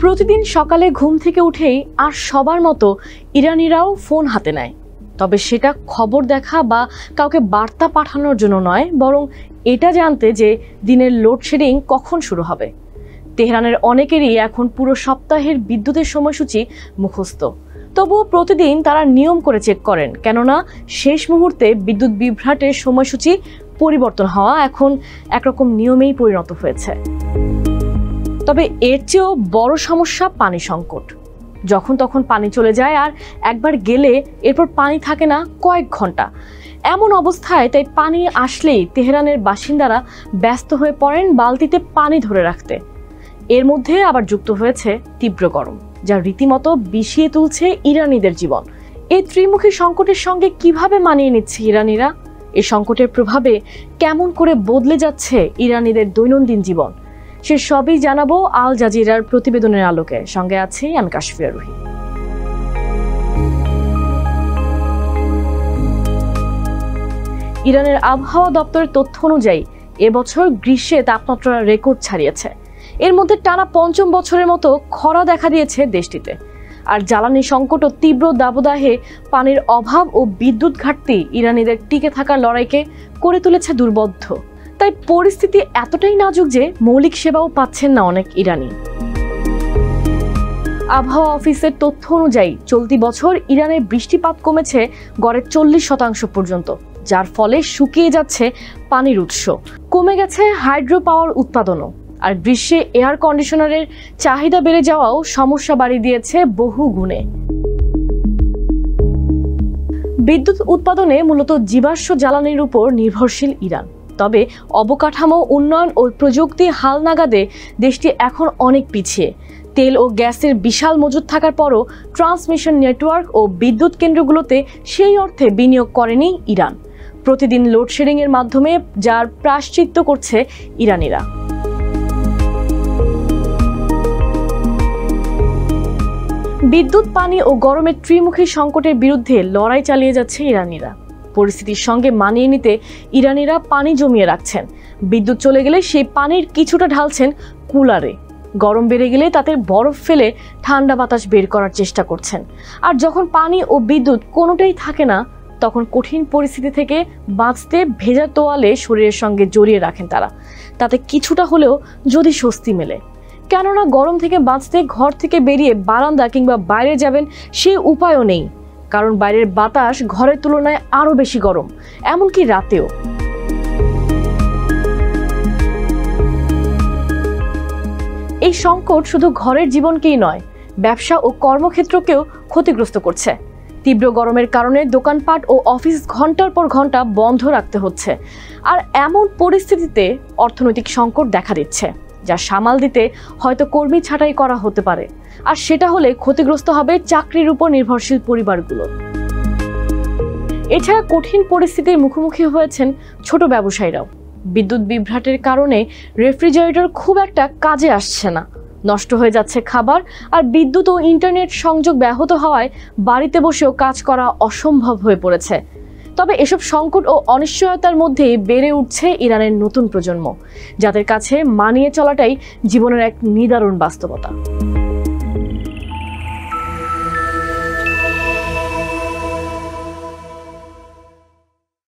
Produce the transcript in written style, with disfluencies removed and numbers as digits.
প্রতিদিন সকালে ঘুম থেকে উঠেই আর সবার মতো ইরানিরাও ফোন হাতে নেয়, তবে সেটা খবর দেখা বা কাউকে বার্তা পাঠানোর জন্য নয়, বরং এটা জানতে যে দিনের লোডশেডিং কখন শুরু হবে। তেহরানের অনেকেরই এখন পুরো সপ্তাহের বিদ্যুতের সময়সূচি মুখস্থ, তবুও প্রতিদিন তারা নিয়ম করে চেক করেন, কেননা শেষ মুহূর্তে বিদ্যুৎ বিভ্রাটের সময়সূচি পরিবর্তন হওয়া এখন একরকম নিয়মেই পরিণত হয়েছে। তবে এর চেয়েও বড় সমস্যা পানি সংকট। যখন তখন পানি চলে যায়, আর একবার গেলে এরপর পানি থাকে না কয়েক ঘন্টা। এমন অবস্থায় তাই পানি আসলেই তেহরানের বাসিন্দারা ব্যস্ত হয়ে পড়েন বালতিতে পানি ধরে রাখতে। এর মধ্যে আবার যুক্ত হয়েছে তীব্র গরম, যা রীতিমতো বিষিয়ে তুলছে ইরানিদের জীবন। এই ত্রিমুখী সংকটের সঙ্গে কিভাবে মানিয়ে নিচ্ছে ইরানিরা? এই সংকটের প্রভাবে কেমন করে বদলে যাচ্ছে ইরানিদের দৈনন্দিন জীবন? সে সবই জানাবো আল জাজিরার প্রতিবেদনের আলোকে। সঙ্গে আছি আমি কাশফিয়া রুহি। ইরানের আবহাওয়া দপ্তরের তথ্য অনুযায়ী এবছর গ্রীষ্মে তাপমাত্রা রেকর্ড ছাড়িয়েছে। এর মধ্যে টানা পঞ্চম বছরের মতো খরা দেখা দিয়েছে দেশটিতে। আর জ্বালানি সংকট ও তীব্র দাবদাহে পানির অভাব ও বিদ্যুৎ ঘাটতি ইরানিদের টিকে থাকার লড়াইকে করে তুলেছে দুর্বোধ্য। তাই পরিস্থিতি এতটাই নাজুক যে মৌলিক সেবাও পাচ্ছেন না অনেক ইরানি। আবহাওয়া অফিসের তথ্য অনুযায়ী চলতি বছর ইরানের বৃষ্টিপাত কমেছে গড়ে 40% পর্যন্ত, যার ফলে শুকিয়ে যাচ্ছে পানির উৎস। কমে গেছে হাইড্রো পাওয়ার উৎপাদনও। আর গ্রীষ্মে এয়ার কন্ডিশনারের চাহিদা বেড়ে যাওয়াও সমস্যা বাড়িয়ে দিয়েছে বহু গুণে। বিদ্যুৎ উৎপাদনে মূলত জীবাশ্ম জ্বালানির উপর নির্ভরশীল ইরান। তবে অবকাঠামো উন্নয়ন ও প্রযুক্তি হালনাগাদে দেশটি এখন অনেক পিছিয়ে। তেল ও গ্যাসের বিশাল মজুদ থাকার পরও ট্রান্সমিশন নেটওয়ার্ক ও বিদ্যুৎ কেন্দ্রগুলোতে সেই অর্থে বিনিয়োগ করেনি ইরান। প্রতিদিন লোডশেডিং এর মাধ্যমে যার প্রায়শ্চিত্ত করছে ইরানিরা। বিদ্যুৎ, পানি ও গরমের ত্রিমুখী সংকটের বিরুদ্ধে লড়াই চালিয়ে যাচ্ছে ইরানিরা। পরিস্থিতির সঙ্গে মানিয়ে নিতে ইরানিরা পানি জমিয়ে রাখছেন। বিদ্যুৎ চলে গেলে সেই পানির কিছুটা ঢালছেন কুলারে। গরম বেড়ে গেলে তাতে বরফ ফেলে ঠান্ডা বাতাস বের করার চেষ্টা করছেন। আর যখন পানি ও বিদ্যুৎ কোনোটাই থাকে না, তখন কঠিন পরিস্থিতি থেকে বাঁচতে ভেজা তোয়ালে শরীরের সঙ্গে জড়িয়ে রাখেন তারা, তাতে কিছুটা হলেও যদি স্বস্তি মেলে। কেননা গরম থেকে বাঁচতে ঘর থেকে বেরিয়ে বারান্দা কিংবা বাইরে যাবেন সে উপায়ও নেই, কারণ বাইরের বাতাস ঘরের তুলনায় আরো বেশি গরম, এমনকি রাতেও। এই সংকট শুধু ঘরের জীবনকেই নয়, ব্যবসা ও কর্মক্ষেত্রকেও ক্ষতিগ্রস্ত করছে। তীব্র গরমের কারণে দোকানপাট ও অফিস ঘন্টার পর ঘন্টা বন্ধ রাখতে হচ্ছে। আর এমন পরিস্থিতিতে অর্থনৈতিক সংকট দেখা দিচ্ছে, যা সামাল দিতে হয়তো কর্মী ছাঁটাই করা হতে পারে। আর সেটা হলে ক্ষতিগ্রস্ত হবে চাকরির উপর নির্ভরশীল পরিবারগুলো। এছাড়া কঠিন পরিস্থিতির মুখোমুখি হয়েছেন ছোট ব্যবসায়ীরাও। বিদ্যুৎ বিভ্রাটের কারণে রেফ্রিজারেটর খুব একটা কাজে আসছে না, নষ্ট হয়ে যাচ্ছে খাবার। আর বিদ্যুৎ ও ইন্টারনেট সংযোগ ব্যাহত হওয়ায় বাড়িতে বসেও কাজ করা অসম্ভব হয়ে পড়েছে। তবে এসব সংকট ও অনিশ্চয়তার মধ্যে বেড়ে উঠছে ইরানের নতুন প্রজন্ম, যাদের কাছে মানিয়ে চলাটাই জীবনের এক নিদারুণ বাস্তবতা।